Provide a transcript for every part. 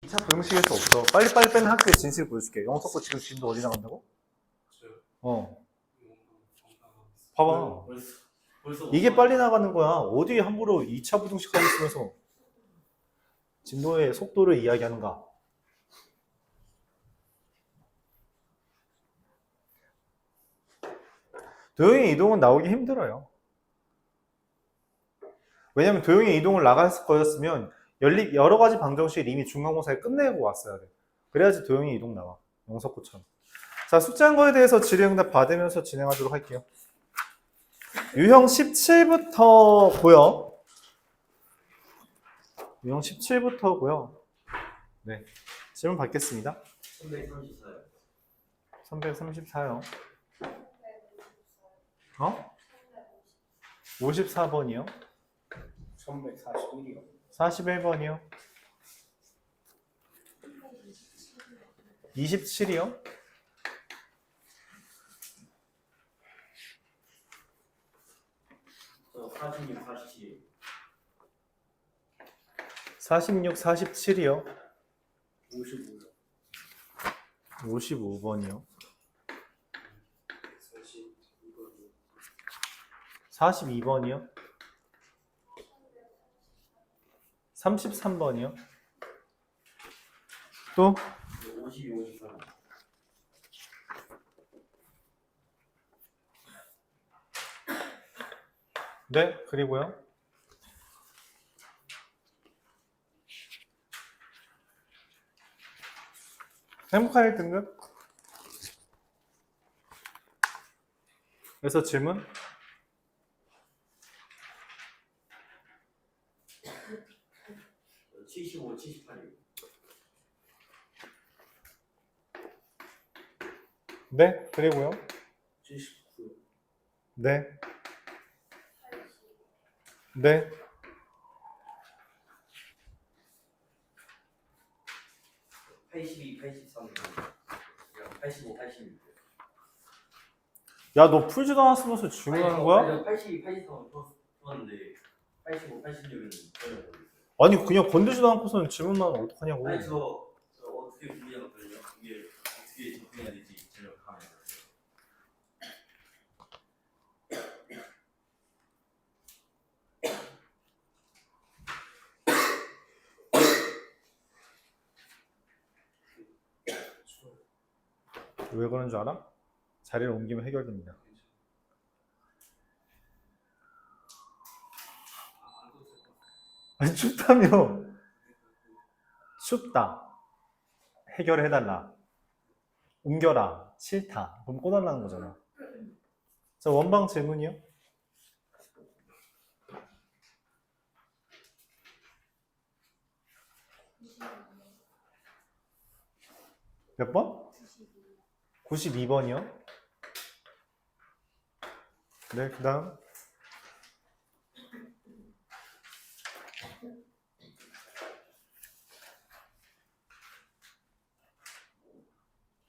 2차 부등식에서 없어. 빨리빨리 빼는 학교의 진실을 보여줄게. 영석고 지금 진도 어디 나간다고? 봐봐. 이게 빨리 나가는 거야. 어디 함부로 2차 부등식 하고 있으면서 진도의 속도를 이야기하는가? 도형의 이동은 나오기 힘들어요. 왜냐면 도형의 이동을 나갔을 거였으면 여러 가지 방정식을 이미 중간고사에 끝내고 왔어야 돼. 그래야지 도형의 이동 나와. 영석고처럼. 자, 숙제한 거에 대해서 질의응답 받으면서 진행하도록 할게요. 유형 17부터고요. 유형 17부터고요. 네, 질문 받겠습니다. 334요. 334요. 어? 54번이요. 1141이요. 41번이요. 27이요. 46, 47. 46, 47이요. 55요. 55번이요. 42번이요. 42번이요. 33번이요. 또 52, 53. 네, 그리고요. 행복한 1등급. 그래서 질문? 저 75, 78이요. 네, 그리고요. 79요. 네. 네. 82, 83. 85, 86. 야, 너 풀지도 않았으면서 질문하는 거야? 82, 83은 풀었는데 85, 86은 전혀 모르겠어요. 아니, 그냥 건드지도 않고서는 질문만 하면 어떡하냐고. 아니 저 어떻게 분리하거든요. 이게 어떻게 접근해야 될지 전혀 감이 안 왔어요. 왜 그런 줄 알아? 자리를 옮기면 해결됩니다. 아니, 춥다며. 춥다. 해결해달라. 옮겨라. 싫다. 그럼 꺼달라는 거잖아. 자, 원방 질문이요. 몇 번? 92번이요. 네, 그 다음.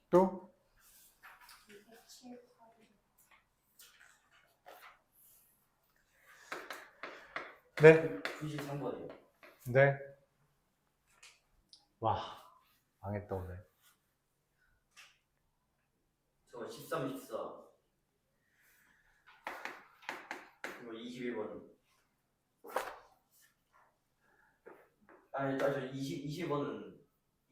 또? 네. 93번이요. 네. 와, 망했다, 오늘. 저 13, 14. 그리고 21번. 아니, 저 20번은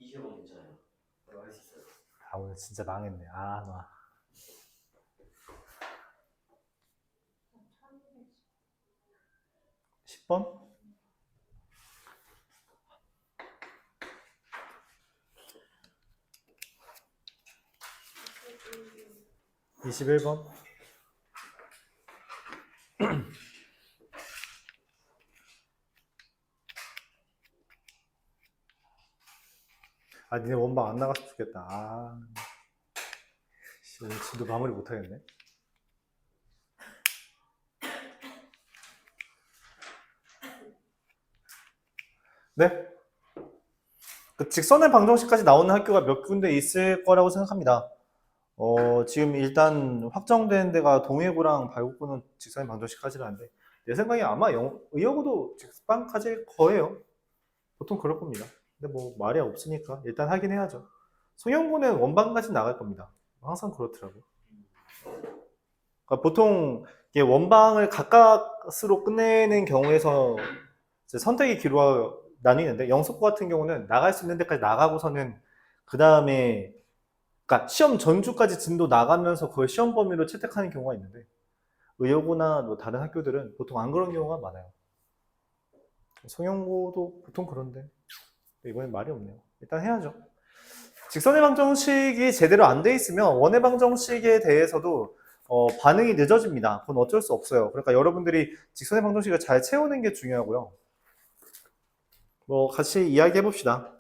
20번 괜찮아요. 바로 할 수 있어요. 아, 오늘 진짜 망했네. 아, 나. 10번? (21번) 아, 니네 원방 안 나갔으면 좋겠다. 아, 오늘 진도 마무리 못하겠네. 네. 그 직선의 방정식까지 나오는 학교가 몇 군데 있을 거라고 생각합니다. 지금 일단 확정된 데가 동해고랑 발곡구는 직선의 방정식까지는 한데, 내 생각에 아마 의여고도 직방까지일 거예요. 보통 그럴 겁니다. 근데 뭐 말이 없으니까 일단 하긴 해야죠. 송영구는 원방까지 나갈 겁니다. 항상 그렇더라고요. 그러니까 보통 이게 원방을 가까스로 끝내는 경우에서 이제 선택의 기로가 나뉘는데 영석고 같은 경우는 나갈 수 있는 데까지 나가고서는 그 다음에 그러니까 시험 전주까지 진도 나가면서 그걸 시험 범위로 채택하는 경우가 있는데 의여고나 뭐 다른 학교들은 보통 안 그런 경우가 많아요. 성형고도 보통 그런데 이번엔 말이 없네요. 일단 해야죠. 직선의 방정식이 제대로 안 돼 있으면 원의 방정식에 대해서도 반응이 늦어집니다. 그건 어쩔 수 없어요. 그러니까 여러분들이 직선의 방정식을 잘 채우는 게 중요하고요. 뭐 같이 이야기해 봅시다.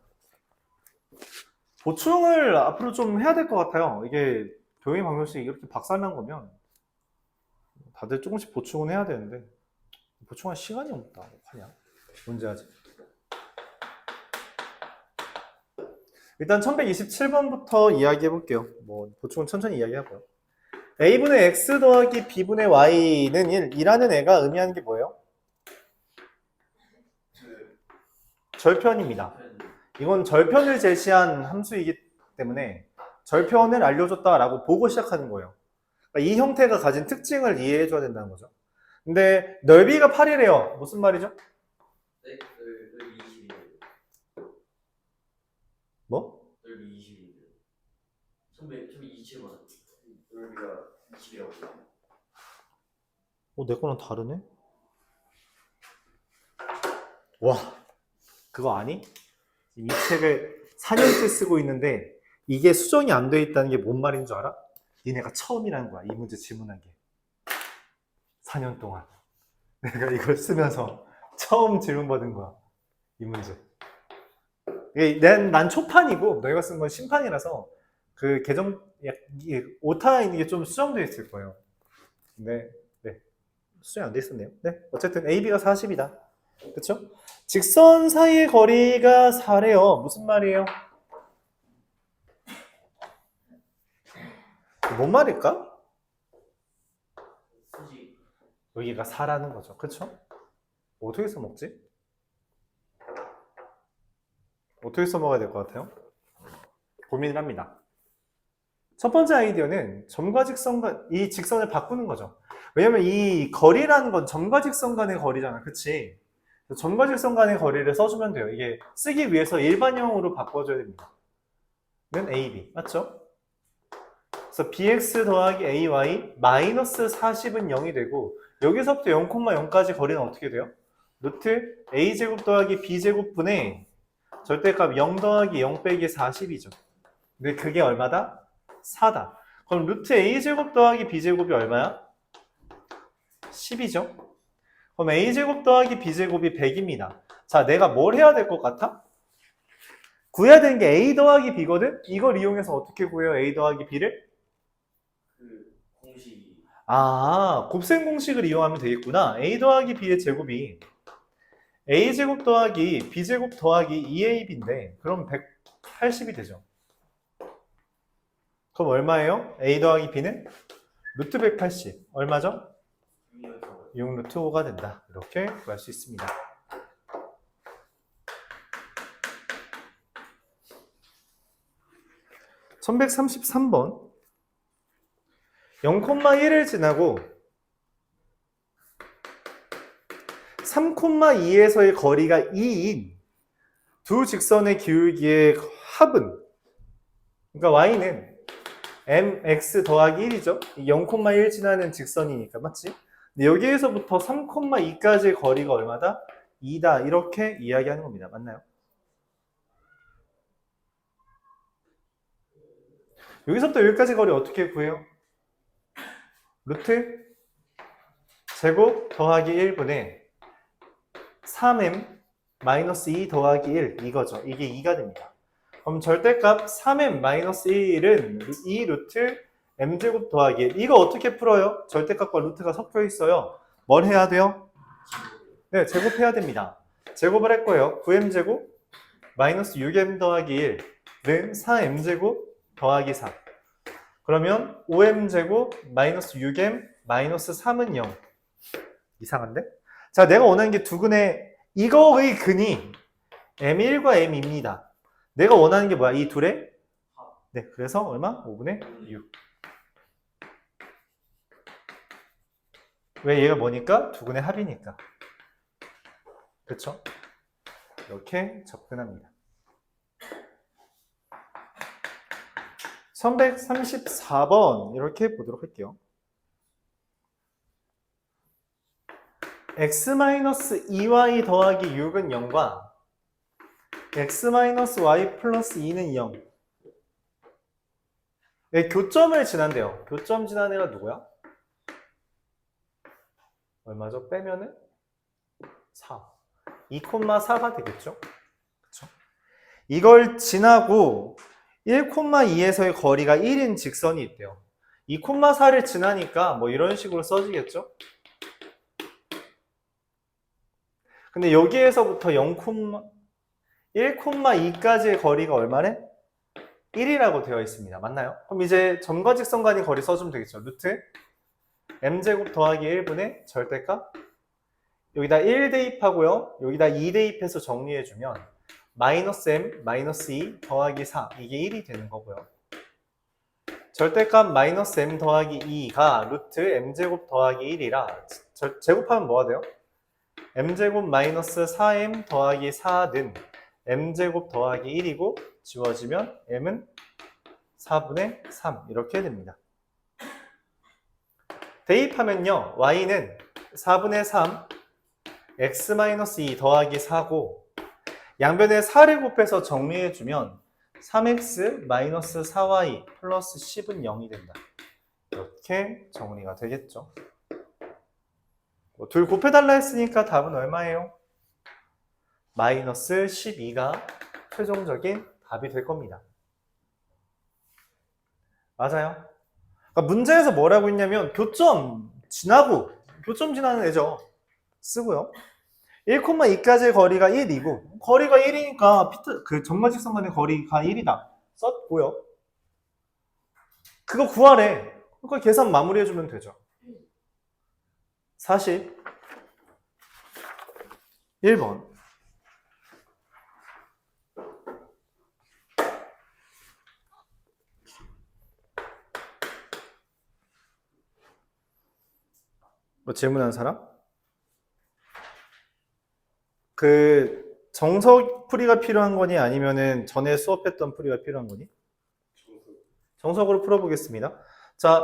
보충을 앞으로 좀 해야 될 것 같아요. 이게 교행 방정식이 이렇게 박살난 거면 다들 조금씩 보충은 해야 되는데 보충할 시간이 없다. 어떡하냐? 문제하지. 일단 1127번부터 이야기해 볼게요. 뭐 보충은 천천히 이야기하고요. a분의 x 더하기 b분의 y는 1이라는 애가 의미하는 게 뭐예요? 절편입니다. 이건 절편을 제시한 함수이기 때문에 절편을 알려줬다라고 보고 시작하는 거예요. 그러니까 이 형태가 가진 특징을 이해해 줘야 된다는 거죠. 근데 넓이가 8이래요. 무슨 말이죠? 네, 넓이 20인데. 뭐? 넓이 20인데. 1127번. 넓이가 20이라고. 내 거랑 다르네? 와, 그거 아니? 이 책을 4년째 쓰고 있는데 이게 수정이 안 돼 있다는 게 뭔 말인 줄 알아? 니네가 처음이라는 거야. 이 문제 질문한 게. 4년 동안. 내가 이걸 쓰면서 처음 질문받은 거야. 이 문제. 난 초판이고 너희가 쓴 건 심판이라서 그 오타가 있는 게 좀 수정되어 있을 거예요. 근데 네. 수정이 안 돼 있었네요. 네. 어쨌든 AB가 40이다. 그쵸? 직선 사이의 거리가 4래요. 무슨 말이에요? 뭔 말일까? 수지. 여기가 4라는 거죠. 그쵸? 어떻게 써먹지? 어떻게 써먹어야 될 것 같아요? 고민을 합니다. 첫 번째 아이디어는 점과 직선과 이 직선을 바꾸는 거죠. 왜냐면 이 거리라는 건 점과 직선 간의 거리잖아. 그치? 점과 직선 간의 거리를 써주면 돼요. 이게 쓰기 위해서 일반형으로 바꿔줘야 됩니다. 는 AB. 맞죠? 그래서 bx 더하기 ay 마이너스 40은 0이 되고 여기서부터 0,0까지 거리는 어떻게 돼요? 루트 a제곱 더하기 b제곱분의 절대값 0 더하기 0 빼기 40이죠. 근데 그게 얼마다? 4다. 그럼 루트 a제곱 더하기 b제곱이 얼마야? 10이죠. 그럼 a제곱 더하기 b제곱이 100입니다. 자, 내가 뭘 해야 될 것 같아? 구해야 되는 게 a 더하기 b거든? 이걸 이용해서 어떻게 구해요? a 더하기 b를? 그 공식이. 곱셈 공식을 이용하면 되겠구나. a 더하기 b의 제곱이 a제곱 더하기 b제곱 더하기 2ab인데 그럼 180이 되죠. 그럼 얼마예요? a 더하기 b는? 루트 180. 얼마죠? 6 루트 5가 된다. 이렇게 구할 수 있습니다. (1133번) 0,1을 지나고 3,2에서의 거리가 2인 두 직선의 기울기의 합은, 그러니까 y는 mx 더하기 1이죠. 0,1 지나는 직선이니까, 맞지? 근데 여기에서부터 3,2까지의 거리가 얼마다? 2다. 이렇게 이야기하는 겁니다. 맞나요? 여기서부터 여기까지 거리 어떻게 구해요? 루트 제곱 더하기 1분의 3m 마이너스 2 더하기 1 이거죠. 이게 2가 됩니다. 그럼 절대값 3m 마이너스 1은 2 루트 m제곱 더하기 1. 이거 어떻게 풀어요? 절대값과 루트가 섞여 있어요. 뭘 해야 돼요? 네, 제곱해야 됩니다. 제곱을 할 거예요. 9m제곱 마이너스 6m 더하기 1는 4m제곱 더하기 4. 그러면 5m제곱 마이너스 6m 마이너스 3은 0. 이상한데? 자, 내가 원하는 게 두근의 이거의 근이 M1과 M2입니다. 내가 원하는 게 뭐야? 이 둘의? 네, 그래서 얼마? 5분의 6. 왜 얘가 뭐니까? 두근의 합이니까. 그쵸? 이렇게 접근합니다. 1134번 이렇게 보도록 할게요. x-2y 더하기 6은 0과 x-y 플러스 2는 0. 네, 교점을 지난대요. 교점 지난 애가 누구야? 얼마죠? 빼면은 4. 2,4가 되겠죠? 그쵸? 이걸 지나고 1,2에서의 거리가 1인 직선이 있대요. 2,4를 지나니까 뭐 이런 식으로 써지겠죠? 근데 여기에서부터 1,2까지의 거리가 얼마래? 1이라고 되어 있습니다. 맞나요? 그럼 이제 점과 직선 간의 거리 써주면 되겠죠. 루트 m제곱 더하기 1분의 절대값 여기다 1 대입하고요. 여기다 2 대입해서 정리해주면 마이너스 m, 마이너스 2 더하기 4 이게 1이 되는 거고요. 절대값 마이너스 m 더하기 2가 루트 m제곱 더하기 1이라 제곱하면 뭐가 돼요? m제곱 마이너스 4m 더하기 4는 m제곱 더하기 1이고 지워지면 m은 4분의 3 이렇게 됩니다. 대입하면요. y는 4분의 3 x-2 더하기 4고 양변에 4를 곱해서 정리해주면 3x-4y 플러스 10은 0이 된다. 이렇게 정리가 되겠죠. 둘 곱해달라 했으니까 답은 얼마예요? 마이너스 12가 최종적인 답이 될 겁니다. 맞아요. 그러니까 문제에서 뭐라고 했냐면 교점 지나고 교점 지나는 애죠. 쓰고요. 1,2까지의 거리가 1이고 거리가 1이니까 그 점과직선 간의 거리가 1이다. 썼고요. 그거 구하래. 그거 계산 마무리해주면 되죠. 41번. 뭐 질문한 사람? 그 정석 풀이가 필요한 거니 아니면은 전에 수업했던 풀이가 필요한 거니? 정석으로 풀어보겠습니다. 자,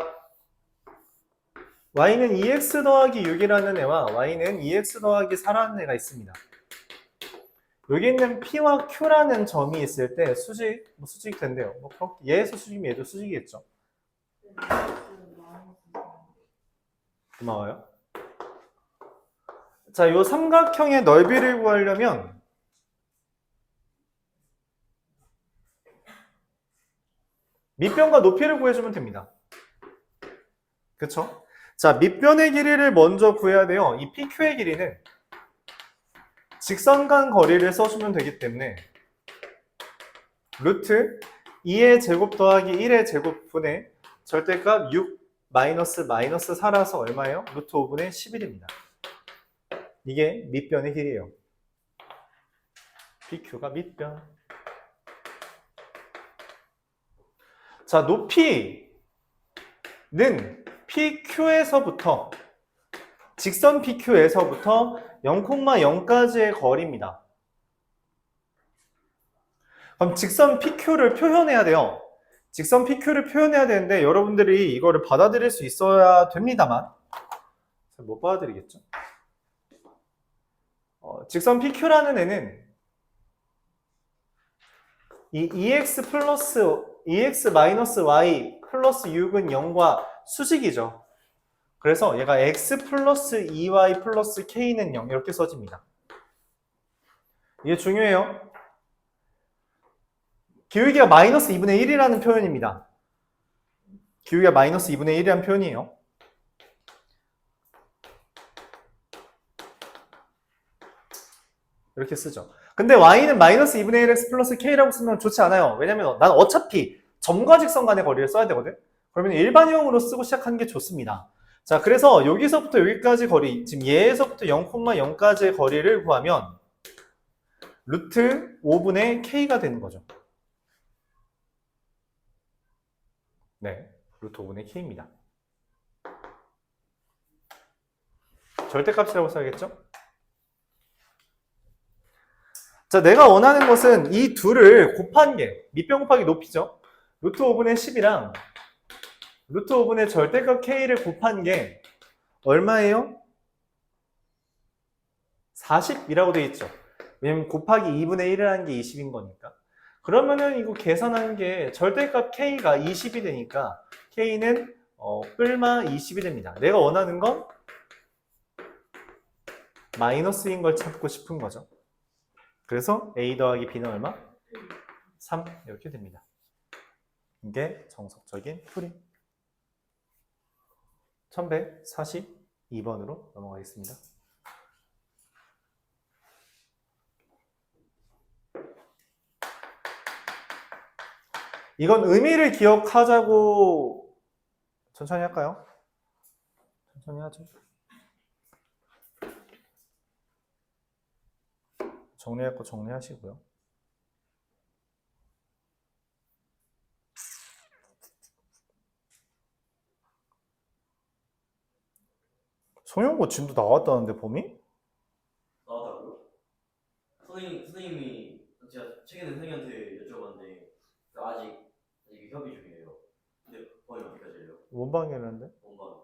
y는 2x 더하기 6이라는 애와 y는 2x 더하기 4라는 애가 있습니다. 여기 있는 p와 q라는 점이 있을 때 수직, 수직이 된대요. 얘에서 수직이면 얘도 수직이겠죠. 고마워요. 자, 이 삼각형의 넓이를 구하려면 밑변과 높이를 구해주면 됩니다. 그쵸? 자, 밑변의 길이를 먼저 구해야 돼요. 이 PQ의 길이는 직선 간 거리를 써주면 되기 때문에 루트 2의 제곱 더하기 1의 제곱분의 절대값 6 마이너스 4라서 얼마예요? 루트 5분의 11입니다. 이게 밑변의 길이에요. PQ가 밑변. 자, 높이는 PQ에서부터 직선 PQ에서부터 0,0까지의 거리입니다. 그럼 직선 PQ를 표현해야 돼요. 직선 PQ를 표현해야 되는데 여러분들이 이거를 받아들일 수 있어야 됩니다만 못 받아들이겠죠? 직선 PQ라는 애는 이 EX 마이너스 Y 플러스 6은 0과 수직이죠. 그래서 얘가 X 플러스 2Y 플러스 K는 0 이렇게 써집니다. 이게 중요해요. 기울기가 마이너스 2분의 1이라는 표현입니다. 기울기가 마이너스 2분의 1이라는 표현이에요. 이렇게 쓰죠. 근데 y는 마이너스 2분의 1x 플러스 k라고 쓰면 좋지 않아요. 왜냐면 난 어차피 점과 직선 간의 거리를 써야 되거든. 그러면 일반형으로 쓰고 시작하는 게 좋습니다. 자, 그래서 여기서부터 여기까지 거리, 지금 얘에서부터 0,0까지의 거리를 구하면 루트 5분의 k가 되는 거죠. 네, 루트 5분의 k입니다. 절대값이라고 써야겠죠? 자, 내가 원하는 것은 이 둘을 곱한 게 밑변 곱하기 높이죠. 루트 5분의 10이랑 루트 5분의 절대값 k를 곱한 게 얼마예요? 40이라고 되어 있죠. 왜냐면 곱하기 2분의 1을 한 게 20인 거니까. 그러면은 이거 계산한 게 절대값 k가 20이 되니까 k는 뿔마 20이 됩니다. 내가 원하는 건 마이너스인 걸 찾고 싶은 거죠. 그래서 a 더하기 b는 얼마? 3 이렇게 됩니다. 이게 정석적인 풀이. 1142번으로 넘어가겠습니다. 이건 의미를 기억하자고 천천히 할까요? 천천히 하죠. 정리할 거 정리하시고요. 송영고 진도 나왔다는데 범위? 나왔다고요? 선생님이 제가 최근에 선생님한테 여쭤봤는데 아직 협의 중이에요. 근데 번이 어디까지 해요? 원방이라는데? 원반.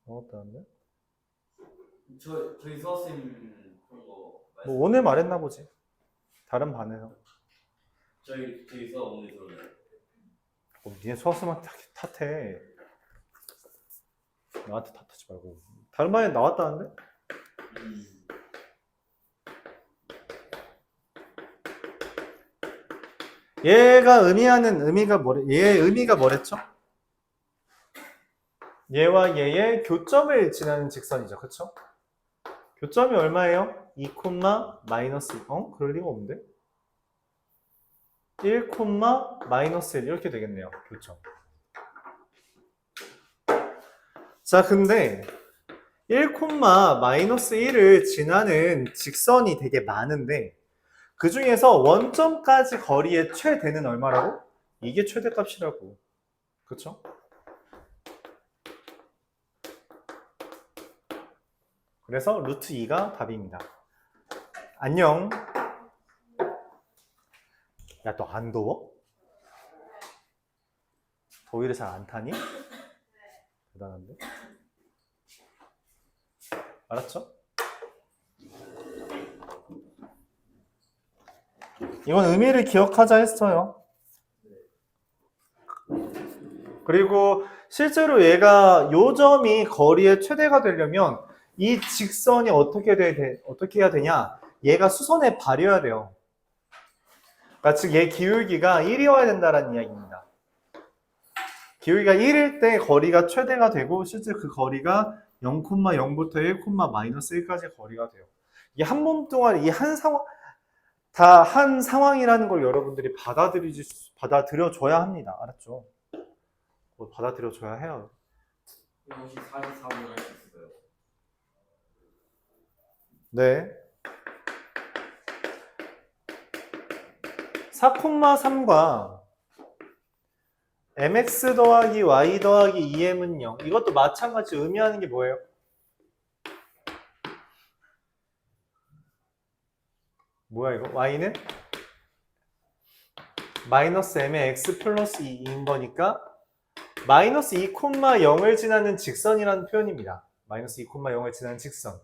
나왔다는데? 저희 수학쌤 그런 거 뭐 말씀. 오늘 말했나 보지. 다른 반에서. 저희 수학 오늘 들었나요? 니네 수학생한테 탓해. 나한테 탓하지 말고. 다른 반에 나왔다는데? 얘가 의미하는 의미가 얘의 의미가 뭐랬죠? 얘와 얘의 교점을 지나는 직선이죠. 그쵸? 교점이 얼마예요? 2, 마이너스 1. 그럴 리가 없는데? 1, 마이너스 1 이렇게 되겠네요. 교점. 자, 근데 1, 마이너스 1을 지나는 직선이 되게 많은데 그 중에서 원점까지 거리의 최대는 얼마라고? 이게 최대값이라고. 그쵸? 그래서 루트 2가 답입니다. 안녕. 야, 너 안 더워? 더위를 잘 안 타니? 대단한데? 알았죠? 이건 의미를 기억하자 했어요. 그리고 실제로 얘가 요 점이 거리의 최대가 되려면 이 직선이 어떻게 해야 되냐? 얘가 수선에 발휘해야 돼요. 그러니까 즉 얘 기울기가 1이어야 된다는 이야기입니다. 기울기가 1일 때 거리가 최대가 되고 실제 그 거리가 0,0부터 1, 마이너스 1까지 거리가 돼요. 이게 한 몸 동안 이 한 상황 다 한 상황이라는 걸 여러분들이 받아들여줘야 합니다. 알았죠? 받아들여줘야 해요. 혹시 44분 할 수 있어요? 네. 4,3과 mx 더하기 y 더하기 2m은 0. 이것도 마찬가지 의미하는 게 뭐예요? 뭐야 이거? y는 마이너스 m의 x 플러스 2인 거니까 마이너스 2,0을 지나는 직선이라는 표현입니다. 마이너스 2,0을 지나는 직선.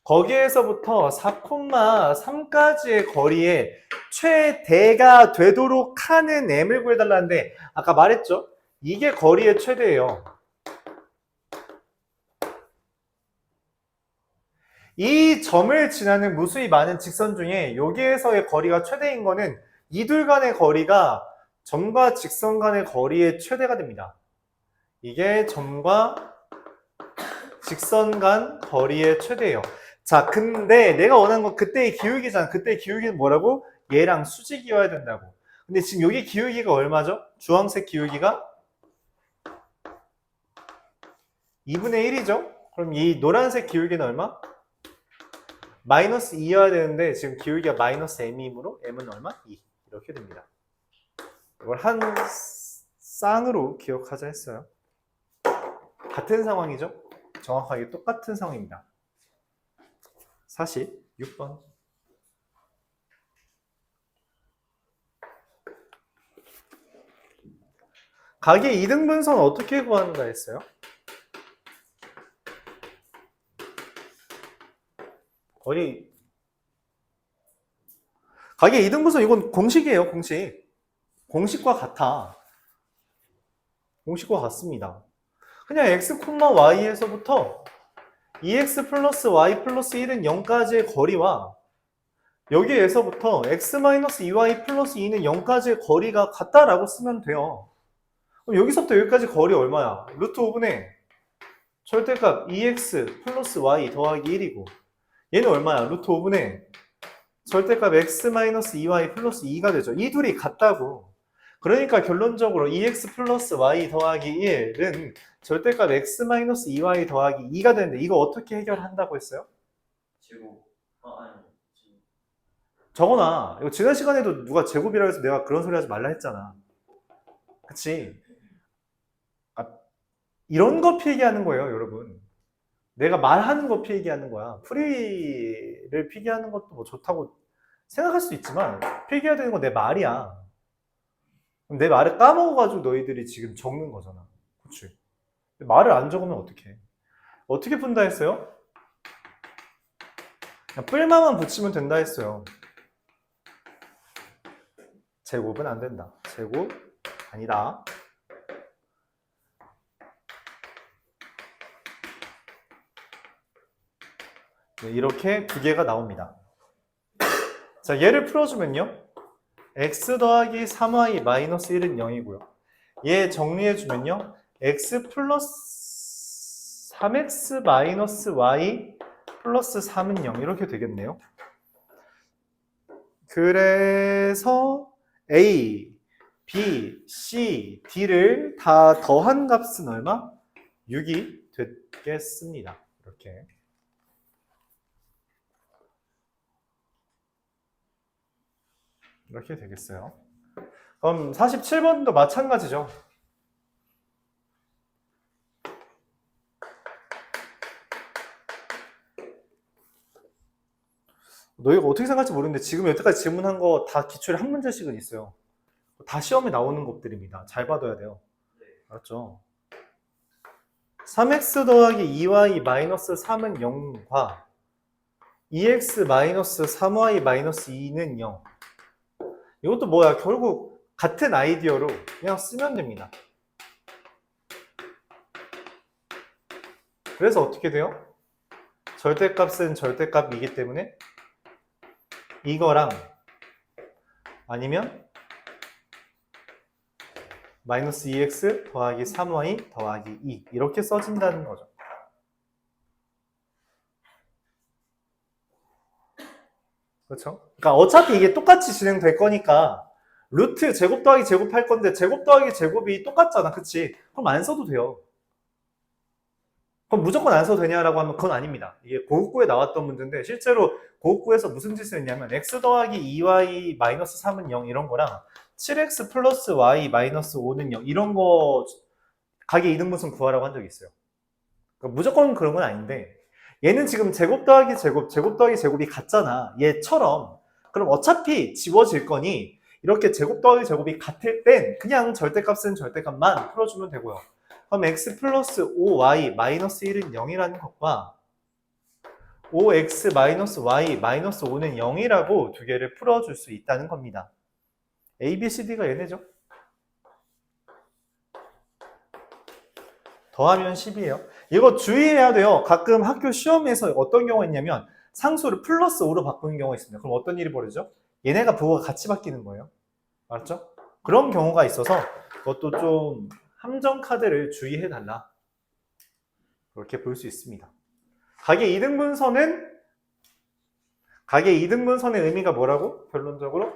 거기에서부터 4,3까지의 거리에 최대가 되도록 하는 m을 구해달라는데 아까 말했죠? 이게 거리의 최대예요. 이 점을 지나는 무수히 많은 직선 중에 여기에서의 거리가 최대인 거는 이 둘 간의 거리가 점과 직선 간의 거리의 최대가 됩니다. 이게 점과 직선 간 거리의 최대예요. 자, 근데 내가 원하는 건 그때의 기울기잖아. 그때의 기울기는 뭐라고? 얘랑 수직이어야 된다고. 근데 지금 여기 기울기가 얼마죠? 주황색 기울기가 2분의 1이죠? 그럼 이 노란색 기울기는 얼마? 마이너스 2여야 되는데 지금 기울기가 마이너스 m이므로 m은 얼마? 2 이렇게 됩니다. 이걸 한 쌍으로 기억하자 했어요. 같은 상황이죠? 정확하게 똑같은 상황입니다. 46번. 각의 이등분선 어떻게 구하는가 했어요? 어디 각의 이등분선 이건 공식이에요. 공식과 같아. 공식과 같습니다. 그냥 x, y에서부터 2x 플러스 y 플러스 1은 0까지의 거리와 여기에서부터 x 마이너스 2y 플러스 2는 0까지의 거리가 같다라고 쓰면 돼요. 그럼 여기서부터 여기까지 거리 얼마야? 루트 5분의 절대값 2x 플러스 y 더하기 1이고 얘는 얼마야? 루트 5분의 절대값 x 마이너스 2y 플러스 2가 되죠. 이 둘이 같다고. 그러니까 결론적으로 2x 플러스 y 더하기 1은 절대값 x 마이너스 2y 더하기 2가 되는데 이거 어떻게 해결한다고 했어요? 제곱. 아니. 지금. 적어놔. 이거 지난 시간에도 누가 제곱이라 해서 내가 그런 소리 하지 말라 했잖아. 그치? 이런 거 필기하는 거예요, 여러분. 내가 말하는 거 필기하는 거야. 풀이를 필기하는 것도 뭐 좋다고 생각할 수 있지만 필기해야 되는 건 내 말이야. 그럼 내 말을 까먹어가지고 너희들이 지금 적는 거잖아. 그치? 말을 안 적으면 어떡해? 어떻게 푼다 했어요? 그냥 뿔마만 붙이면 된다 했어요. 제곱은 안 된다. 제곱 아니다. 네, 이렇게 두 개가 나옵니다. 자, 얘를 풀어주면요. x 더하기 3y 마이너스 1은 0이고요. 얘 정리해주면요. x 플러스 3x 마이너스 y 플러스 3은 0 이렇게 되겠네요. 그래서 a, b, c, d를 다 더한 값은 얼마? 6이 되겠습니다. 이렇게. 이렇게 되겠어요. 그럼 47번도 마찬가지죠. 너희가 어떻게 생각할지 모르는데 지금 여태까지 질문한 거 다 기출에 한 문제씩은 있어요. 다 시험에 나오는 것들입니다. 잘 받아야 돼요. 알았죠? 3x 더하기 2y 마이너스 3은 0과 2x 마이너스 3y 마이너스 2는 0. 이것도 뭐야? 결국 같은 아이디어로 그냥 쓰면 됩니다. 그래서 어떻게 돼요? 절대값은 절대값이기 때문에 이거랑 아니면 마이너스 2x 더하기 3y 더하기 2 이렇게 써진다는 거죠. 그렇죠? 그러니까 어차피 이게 똑같이 진행될 거니까 루트 제곱 더하기 제곱 할 건데 제곱 더하기 제곱이 똑같잖아. 그치? 그럼 안 써도 돼요. 그럼 무조건 안 써도 되냐라고 하면 그건 아닙니다. 이게 고급구에 나왔던 문제인데 실제로 고급구에서 무슨 짓을 했냐면 x 더하기 2y 마이너스 3은 0 이런 거랑 7x 플러스 y 마이너스 5는 0 이런 거 각의 이등분선 구하라고 한 적이 있어요. 그러니까 무조건 그런 건 아닌데 얘는 지금 제곱 더하기 제곱, 제곱 더하기 제곱이 같잖아. 얘처럼. 그럼 어차피 지워질 거니 이렇게 제곱 더하기 제곱이 같을 땐 그냥 절대값은 절대값만 풀어주면 되고요. 그럼 x 플러스 5y 마이너스 1은 0이라는 것과 5x 마이너스 y 마이너스 5는 0이라고 두 개를 풀어줄 수 있다는 겁니다. a, b, c, d가 얘네죠. 더하면 10이에요. 이거 주의해야 돼요. 가끔 학교 시험에서 어떤 경우가 있냐면 상수를 플러스 5로 바꾸는 경우가 있습니다. 그럼 어떤 일이 벌어지죠? 얘네가 부호가 같이 바뀌는 거예요. 알았죠? 그런 경우가 있어서 그것도 좀 함정 카드를 주의해 달라. 그렇게 볼 수 있습니다. 각의 이등분선의 의미가 뭐라고? 결론적으로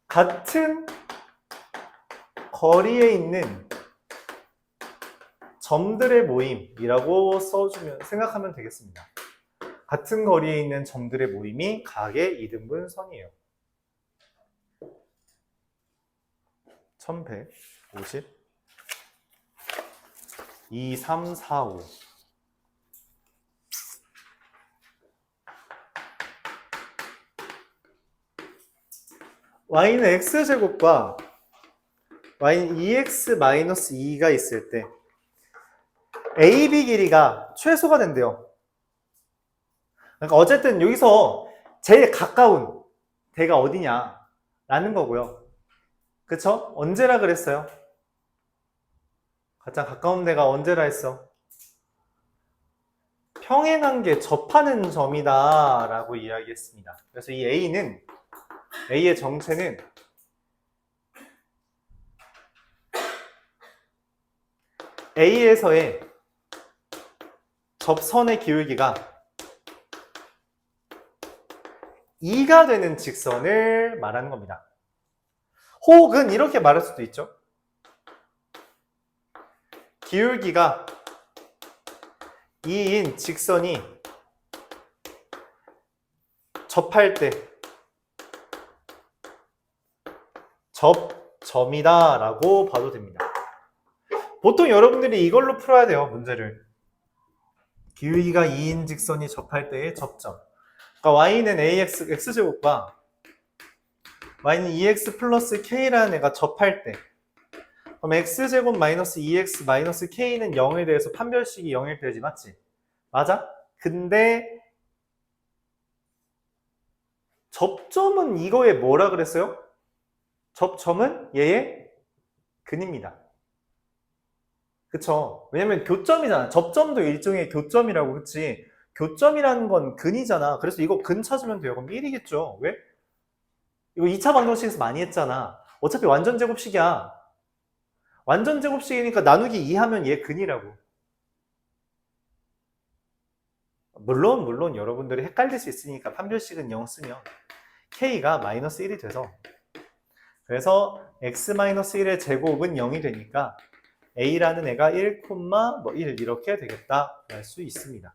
같은 거리에 있는 점들의 모임이라고 써주면 생각하면 되겠습니다. 같은 거리에 있는 점들의 모임이 각의 이등분선이에요. 1150 2, 3, 4, 5 y는 x제곱과 y는 2x-2가 있을 때 AB 길이가 최소가 된대요. 그러니까 어쨌든 여기서 제일 가까운 대가 어디냐 라는 거고요. 그쵸? 언제라 그랬어요? 가장 가까운 데가 언제라 했어? 평행한게 접하는 점이다 라고 이야기했습니다. 그래서 이 A의 정체는 A에서의 접선의 기울기가 2가 되는 직선을 말하는 겁니다. 혹은 이렇게 말할 수도 있죠. 기울기가 2인 직선이 접할 때 접점이다 라고 봐도 됩니다. 보통 여러분들이 이걸로 풀어야 돼요, 문제를. 기울기가 2인 직선이 접할 때의 접점. 그러니까 y는 x제곱과 y는 2x 플러스 k라는 애가 접할 때, 그럼 x제곱 마이너스 2x 마이너스 k는 0에 대해서 판별식이 0일 때지, 맞지? 맞아? 근데 접점은 이거에 뭐라 그랬어요? 접점은 얘의 근입니다. 그쵸? 왜냐면 교점이잖아. 접점도 일종의 교점이라고, 그치? 교점이라는 건 근이잖아. 그래서 이거 근 찾으면 돼요. 그럼 1이겠죠. 왜? 이거 2차 방정식에서 많이 했잖아. 어차피 완전 제곱식이야. 완전 제곱식이니까 나누기 2 하면 얘 근이라고. 물론 여러분들이 헷갈릴 수 있으니까 판별식은 0 쓰면 k가 마이너스 1이 돼서, 그래서 x-1의 제곱은 0이 되니까 a라는 애가 1, 1 이렇게 되겠다 할 수 있습니다.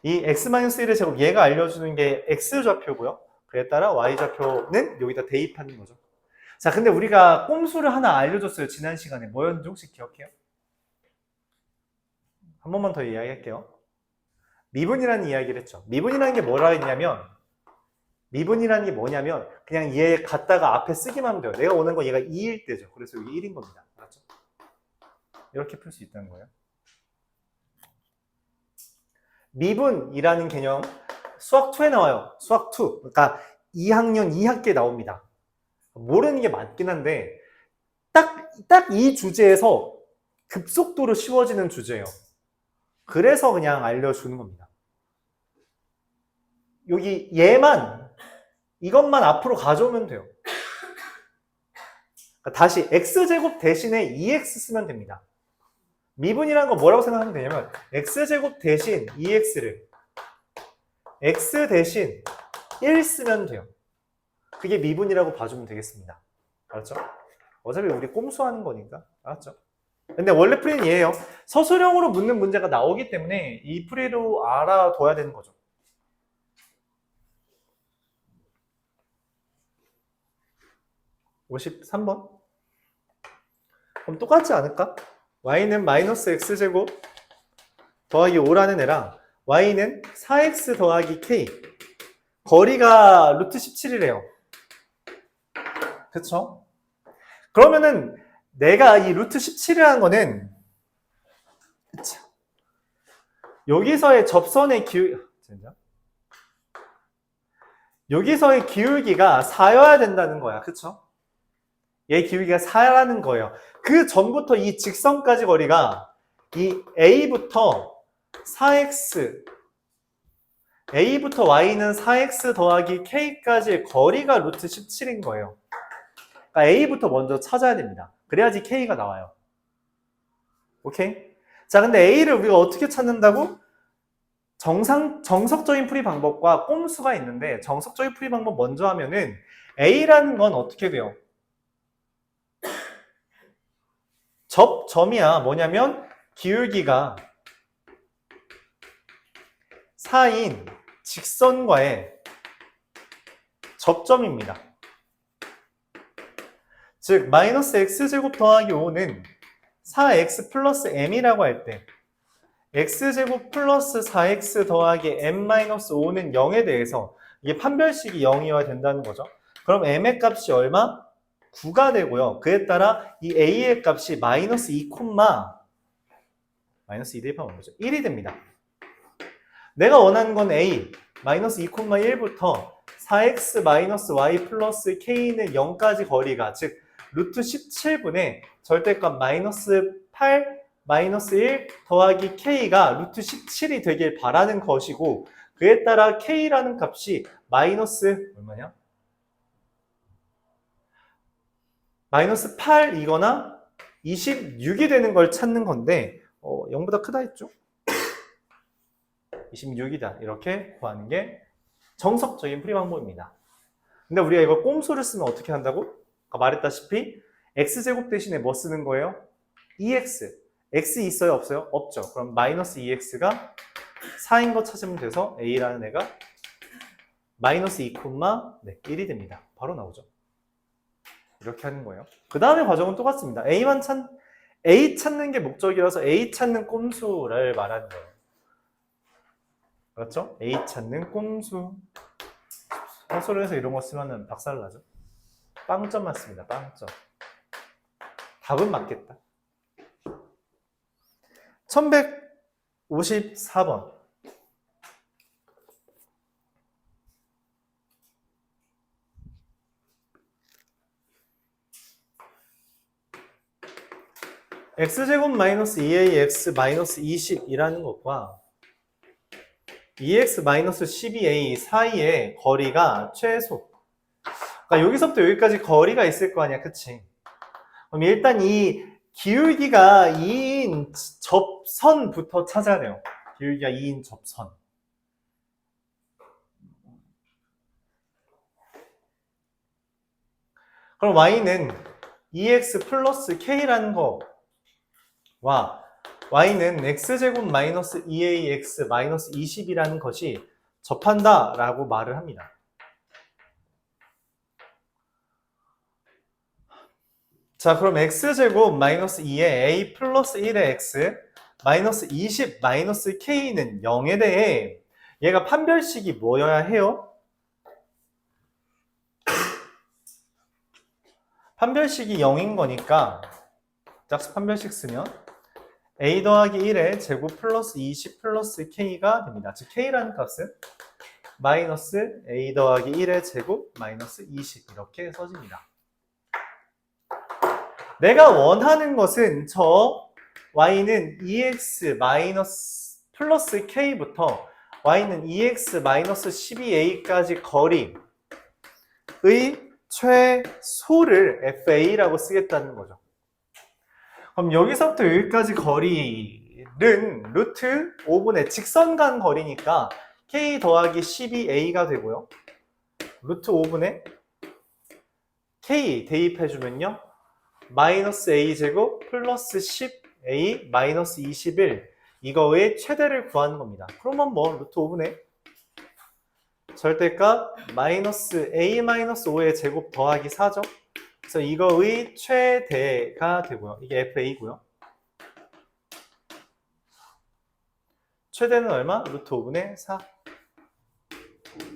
이 x-1의 제곱, 얘가 알려주는 게 x좌표고요. 그에 따라 y좌표는 여기다 대입하는 거죠. 자, 근데 우리가 꼼수를 하나 알려줬어요. 지난 시간에. 뭐였는지 혹시 기억해요? 한 번만 더 이야기할게요. 미분이라는 이야기를 했죠. 미분이라는 게 뭐라 했냐면, 미분이라는 게 뭐냐면 그냥 얘 갖다가 앞에 쓰기만 하면 돼요. 내가 원하는 건 얘가 2일 때죠. 그래서 여기 1인 겁니다. 알았죠? 이렇게 풀 수 있다는 거예요. 미분이라는 개념 수학 2에 나와요. 수학 2. 그러니까 2학년 2학기에 나옵니다. 모르는 게 맞긴 한데 딱 이 주제에서 급속도로 쉬워지는 주제예요. 그래서 그냥 알려주는 겁니다. 여기 이것만 앞으로 가져오면 돼요. 그러니까 다시 x제곱 대신에 2x 쓰면 됩니다. 미분이라는 건 뭐라고 생각하면 되냐면 x제곱 대신 2x를 x 대신 1 쓰면 돼요. 그게 미분이라고 봐주면 되겠습니다. 알았죠? 어차피 우리 꼼수하는 거니까. 알았죠? 근데 원래 풀이는 얘예요. 서술형으로 묻는 문제가 나오기 때문에 이 풀이로 알아둬야 되는 거죠. (53번) 그럼 똑같지 않을까? y는 마이너스 x제곱 더하기 5라는 애랑 y는 4x 더하기 k, 거리가 루트 17이래요. 그쵸? 그러면은 내가 이 루트 17이라는 거는 여기서의 접선의 여기서의 기울기가 4여야 된다는 거야. 그쵸? 얘 기울기가 4라는 거예요. 그 전부터 이 직선까지 거리가 이 A부터 4x, A부터 Y는 4x 더하기 K까지의 거리가 루트 17인 거예요. 그러니까 A부터 먼저 찾아야 됩니다. 그래야지 K가 나와요. 오케이? 자, 근데 A를 우리가 어떻게 찾는다고? 정석적인 풀이 방법과 꼼수가 있는데, 정석적인 풀이 방법 먼저 하면은 A라는 건 어떻게 돼요? 접점이야. 뭐냐면 기울기가 4인 직선과의 접점입니다. 즉 마이너스 x제곱 더하기 5는 4x 플러스 m이라고 할 때 x제곱 플러스 4x 더하기 m-5는 0에 대해서 이게 판별식이 0이어야 된다는 거죠. 그럼 m의 값이 얼마? 9가 되고요. 그에 따라 이 a의 값이 마이너스 2, 마이너스 2 대입하면 뭐죠? 1이 됩니다. 내가 원하는 건 a 마이너스 2,1부터 4x 마이너스 y 플러스 k는 0까지 거리가 즉 루트 17분의 절대값 마이너스 8 마이너스 1 더하기 k가 루트 17이 되길 바라는 것이고 그에 따라 k라는 값이 마이너스 얼마냐? 마이너스 8이거나 26이 되는 걸 찾는 건데 0보다 크다 했죠? 26이다 이렇게 구하는 게 정석적인 풀이 방법입니다. 근데 우리가 이거 꼼수를 쓰면 어떻게 한다고? 아까 말했다시피 x제곱 대신에 뭐 쓰는 거예요? 2x x 있어요? 없어요? 없죠. 그럼 마이너스 2x가 4인 거 찾으면 돼서 a라는 애가 마이너스 2, 1이 됩니다. 바로 나오죠. 이렇게 하는 거예요. 그 다음에 과정은 똑같습니다. A 찾는 게 목적이라서 A 찾는 꼼수를 말하는 거예요. 그렇죠? A 찾는 꼼수. 한솔에서 이런 거 쓰면 박살나죠. 빵점 맞습니다. 빵점. 답은 맞겠다. 1154번. x제곱 마이너스 2ax 마이너스 20이라는 것과 2x 마이너스 12a 사이의 거리가 최소. 그러니까 여기서부터 여기까지 거리가 있을 거 아니야, 그치? 그럼 일단 이 기울기가 2인 접선부터 찾아야 돼요. 기울기가 2인 접선. 그럼 y는 2x 플러스 k라는 거와 y는 x제곱 마이너스 2ax 마이너스 20이라는 것이 접한다 라고 말을 합니다. 자, 그럼 x제곱 마이너스 2에 a 플러스 1의 x 마이너스 20 마이너스 k는 0에 대해 얘가 판별식이 뭐여야 해요? 판별식이 0인 거니까 짝수 판별식 쓰면 a 더하기 1의 제곱 플러스 20 플러스 k가 됩니다. 즉 k라는 값은 마이너스 a 더하기 1의 제곱 마이너스 20 이렇게 써집니다. 내가 원하는 것은 저 y는 2x 마이너스 플러스 k부터 y는 2x 마이너스 12a까지 거리의 최소를 fa라고 쓰겠다는 거죠. 그럼 여기서부터 여기까지 거리는 루트 5분의 직선 간 거리니까 k 더하기 12a가 되고요. 루트 5분의 k 대입해주면요. 마이너스 a제곱 플러스 10a 마이너스 21 이거의 최대를 구하는 겁니다. 그러면 뭐 루트 5분의 절대값 마이너스 a 마이너스 5의 제곱 더하기 4죠. 그래서 이거의 최대가 되고요. 이게 fa고요. 최대는 얼마? 루트 5분의 4.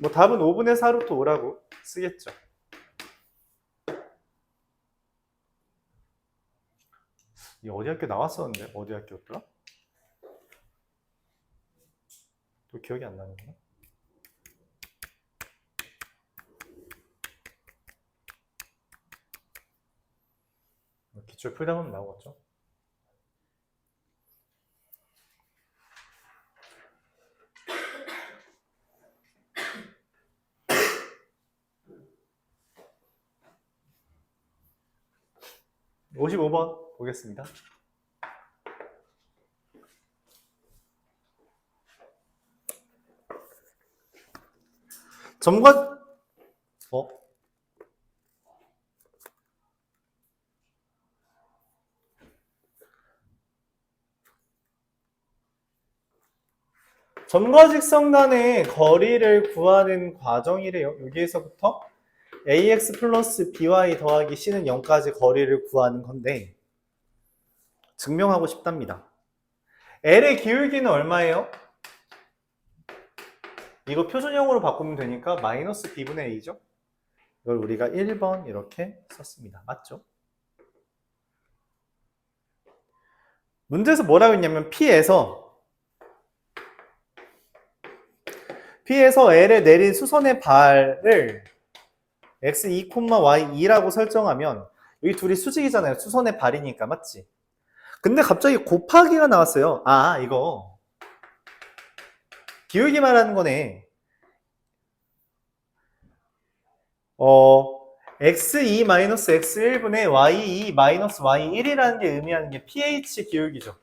뭐 답은 5분의 4 루트 5라고 쓰겠죠. 이 어디 학교 나왔었는데 어디 학교였더라? 또 기억이 안 나는구나. 기출 풀다 보면 나오겠죠. (55번) 보겠습니다. 점과 점과 직선간의 거리를 구하는 과정이래요. 여기에서부터 ax 플러스 by 더하기 c는 0까지 거리를 구하는 건데 증명하고 싶답니다. L의 기울기는 얼마예요? 이거 표준형으로 바꾸면 되니까 마이너스 b분의 a죠. 이걸 우리가 1번 이렇게 썼습니다. 맞죠? 문제에서 뭐라고 했냐면 P에서 L에 내린 수선의 발을 x2, y2라고 설정하면 여기 둘이 수직이잖아요. 수선의 발이니까 맞지? 근데 갑자기 곱하기가 나왔어요. 아, 이거 기울기 말하는 거네. x2 마이너스 x1분의 y2 마이너스 y1이라는 게 의미하는 게 pH 기울기죠.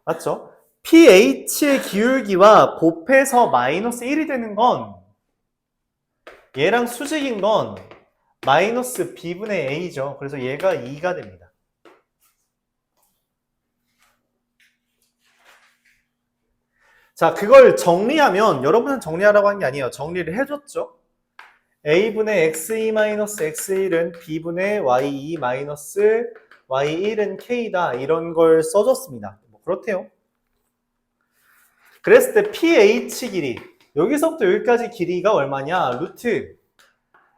맞죠? pH의 기울기와 곱해서 마이너스 1이 되는 건 얘랑 수직인 건 마이너스 b분의 a죠. 그래서 얘가 2가 됩니다. 자, 그걸 정리하면 여러분은 정리하라고 한 게 아니에요. 정리를 해줬죠. a분의 x2-x1은 b분의 y2-y1은 k다. 이런 걸 써줬습니다. 뭐 그렇대요. 그랬을 때 pH 길이 여기서부터 여기까지 길이가 얼마냐? 루트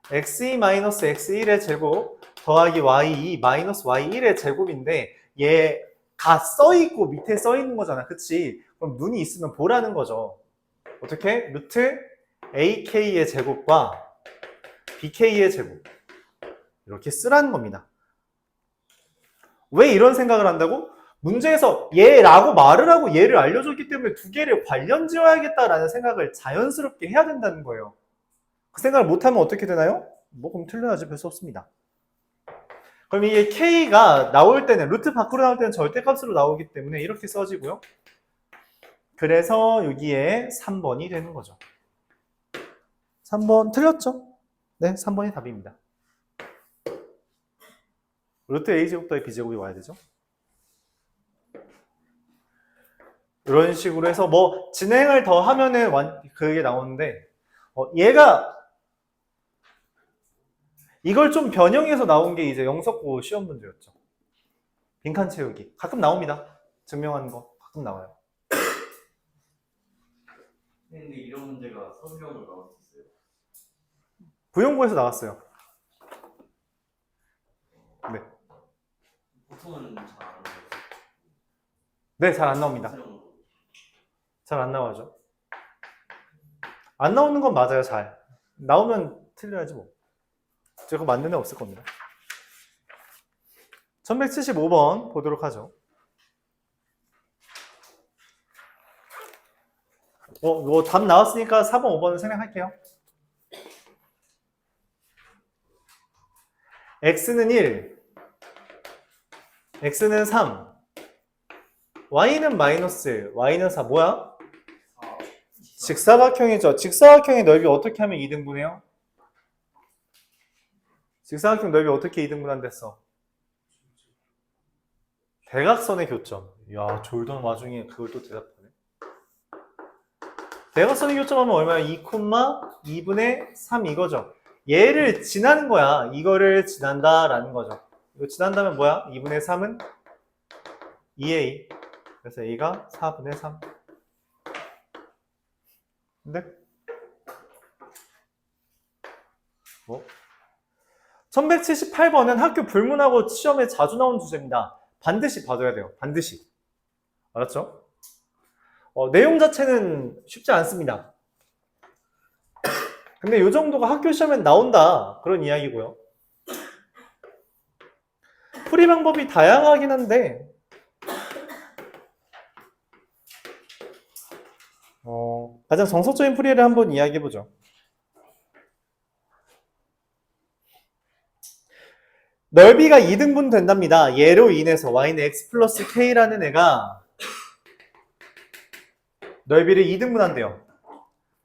x2-x1의 제곱 더하기 y2-y1의 제곱인데 얘가 써있고 밑에 써있는 거잖아. 그치? 그럼 눈이 있으면 보라는 거죠. 어떻게? 루트 ak의 제곱과 bk의 제곱 이렇게 쓰라는 겁니다. 왜 이런 생각을 한다고? 문제에서 얘라고 말을 하고 얘를 알려줬기 때문에 두 개를 관련 지어야겠다라는 생각을 자연스럽게 해야 된다는 거예요. 그 생각을 못하면 어떻게 되나요? 뭐 그럼 틀려야지 별 수 없습니다. 그럼 이게 k가 나올 때는 루트 밖으로 나올 때는 절대값으로 나오기 때문에 이렇게 써지고요. 그래서 여기에 3번이 되는 거죠. 3번 틀렸죠? 네, 3번이 답입니다. 루트 a제곱 더하기 b제곱이 와야 되죠. 이런 식으로 해서 뭐 진행을 더 하면은 그게 나오는데 얘가 이걸 좀 변형해서 나온 게 이제 영석고 시험 문제였죠. 빈칸 채우기 가끔 나옵니다. 증명하는 거 가끔 나와요. 근데 이런 문제가 서술형으로 나올 수 있어요? 부용고에서 나왔어요. 네. 보통은 잘 안 나와요. 네, 잘 안 나옵니다. 서술형으로. 잘 안 나와죠. 안 나오는 건 맞아요. 잘 나오면 틀려야지 뭐. 제가 맞는 애 없을 겁니다. 1175번 보도록 하죠. 뭐 답 나왔으니까 4번, 5번은 생략할게요. x는 1, x는 3, y는 마이너스, y는 4. 뭐야? 직사각형이죠. 직사각형의 넓이 어떻게 하면 2등분해요? 직사각형 넓이 어떻게 2등분한댔어? 대각선의 교점. 이야, 졸던 와중에 그걸 또 대답하네. 대각선의 교점하면 얼마야? 2,2분의 3 이거죠. 얘를 지나는 거야. 이거를 지난다라는 거죠. 이거 지난다면 뭐야? 2분의 3은 2a. 그래서 a가 4분의 3. 근데 뭐? 1178번은 학교 불문하고 시험에 자주 나오는 주제입니다. 반드시 봐줘야 돼요. 반드시. 알았죠? 내용 자체는 쉽지 않습니다. 근데 이 정도가 학교 시험에 나온다. 그런 이야기고요. 풀이 방법이 다양하긴 한데 가장 정석적인 풀이를 한번 이야기해보죠. 넓이가 2등분 된답니다. 얘로 인해서 y는 x 플러스 k라는 애가 넓이를 2등분한대요.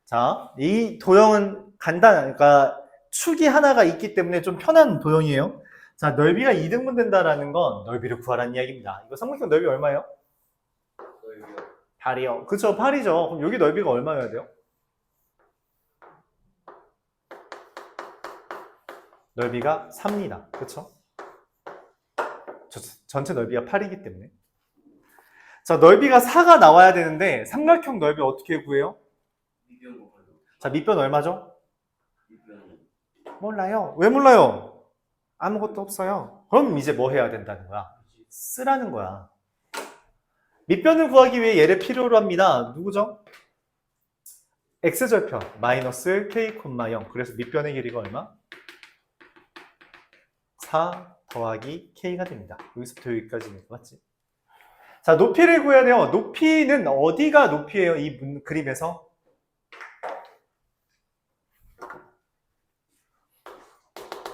자, 이 도형은 그러니까 축이 하나가 있기 때문에 좀 편한 도형이에요. 자, 넓이가 2등분 된다라는 건 넓이를 구하라는 이야기입니다. 이거 삼각형 넓이 얼마예요? 넓이요? 8이요. 그쵸, 8이죠. 그럼 여기 넓이가 얼마여야 돼요? 넓이가 3입니다. 그쵸? 전체 넓이가 8이기 때문에. 자, 넓이가 4가 나와야 되는데 삼각형 넓이 어떻게 구해요? 밑변 곱하기 자, 밑변 얼마죠? 밑변이 몰라요. 왜 몰라요? 아무것도 없어요. 그럼 이제 뭐 해야 된다는 거야? 쓰라는 거야. 밑변을 구하기 위해 얘를 필요로 합니다. 누구죠? x절편 마이너스 k, 0. 그래서 밑변의 길이가 얼마? 4 더하기 k가 됩니다. 여기서부터 여기까지니까 맞지? 자, 높이를 구해야 돼요. 높이는 어디가 높이예요? 이 그림에서?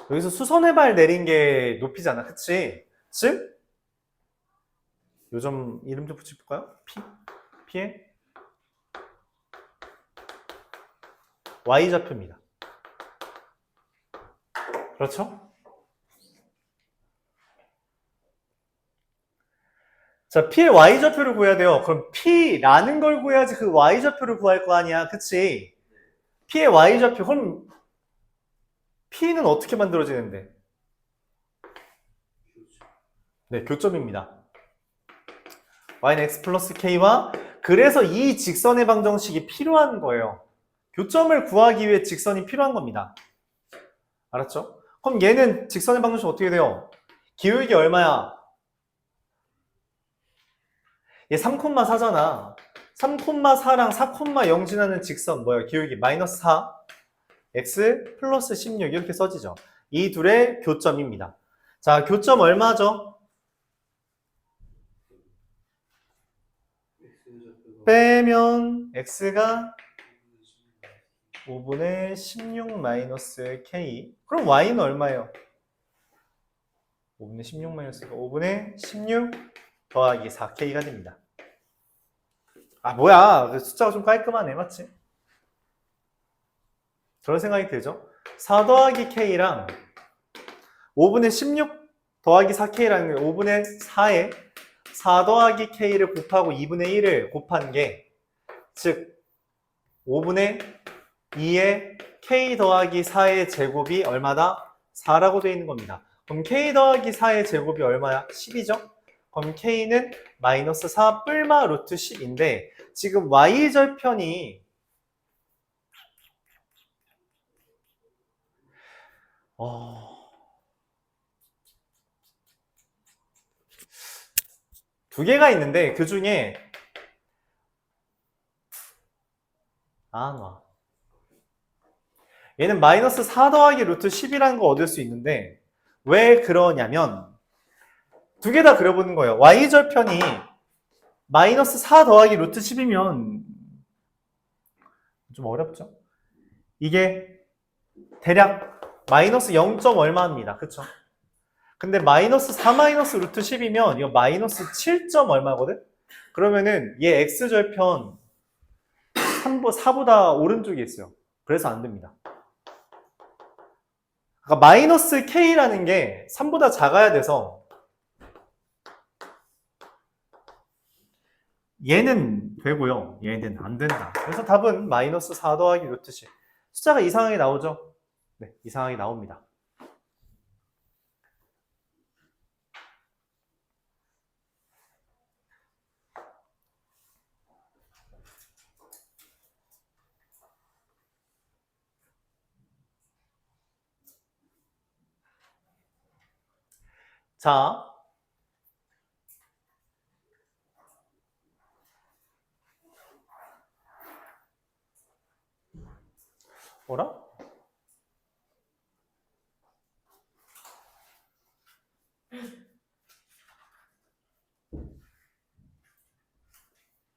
여기서 수선의 발 내린 게 높이잖아. 그치? 즉, 요점 이름 좀 붙여볼까요? P의 Y좌표입니다. 그렇죠? 자, P의 Y좌표를 구해야 돼요. 그럼 P라는 걸 구해야지 그 Y좌표를 구할 거 아니야. 그치? P의 Y좌표. 그럼 P는 어떻게 만들어지는데? 네, 교점입니다. y는 x 플러스 k와 그래서 이 직선의 방정식이 필요한 거예요. 교점을 구하기 위해 직선이 필요한 겁니다. 알았죠? 그럼 얘는 직선의 방정식 어떻게 돼요? 기울기 얼마야? 얘 3,4잖아. 3,4랑 4,0 지나는 직선 뭐야? 기울기 마이너스 4 x 플러스 16 이렇게 써지죠. 이 둘의 교점입니다. 자, 교점 얼마죠? 빼면 x가 5분의 16 마이너스 k. 그럼 y는 얼마예요? 5분의 16 마이너스가 5분의 16 더하기 4k가 됩니다. 아, 뭐야. 숫자가 좀 깔끔하네. 맞지? 그런 생각이 들죠? 4 더하기 k랑 5분의 16 더하기 4k라는 게 5분의 4에 4 더하기 k를 곱하고 2분의 1을 곱한 게, 즉 5분의 2의 k 더하기 4의 제곱이 얼마다? 4라고 되어 있는 겁니다. 그럼 k 더하기 4의 제곱이 얼마야? 10이죠? 그럼 k는 마이너스 4 뿔마 루트 10인데 지금 y절편이 두 개가 있는데 그 중에 얘는 마이너스 4 더하기 루트 10이라는 거 얻을 수 있는데 왜 그러냐면 두 개 다 그려보는 거예요. y절편이 마이너스 4 더하기 루트 10이면 좀 어렵죠? 이게 대략 마이너스 0. 얼마입니다. 그쵸? 근데 마이너스 4 마이너스 루트 10이면 이거 마이너스 7. 얼마거든? 그러면은 얘 x절편 4보다 오른쪽에 있어요. 그래서 안 됩니다. 그러니까 마이너스 k라는 게 3보다 작아야 돼서 얘는 되고요. 얘는 안 된다. 그래서 답은 마이너스 4 더하기 루트 10. 숫자가 이상하게 나오죠? 네, 이상하게 나옵니다. 자, 뭐라?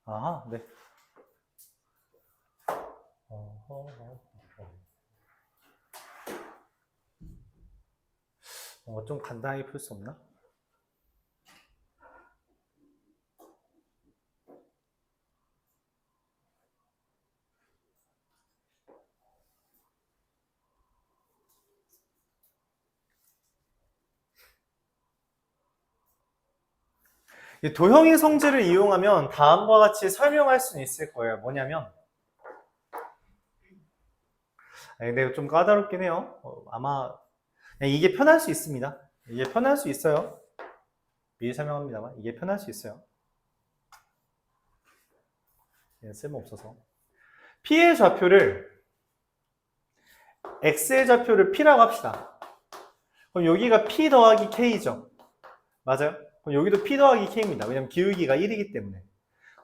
아, 네. 좀 간단하게 풀 수 없나? 이 도형의 성질을 이용하면 다음과 같이 설명할 수는 있을 거예요. 뭐냐면, 근데 좀 까다롭긴 해요. 아마 이게 편할 수 있습니다. 이게 편할 수 있어요. 미리 설명합니다만 이게 편할 수 있어요. 쓸모없어서. P의 좌표를 X의 좌표를 P라고 합시다. 그럼 여기가 P 더하기 K죠. 맞아요? 그럼 여기도 P 더하기 K입니다. 왜냐면 기울기가 1이기 때문에.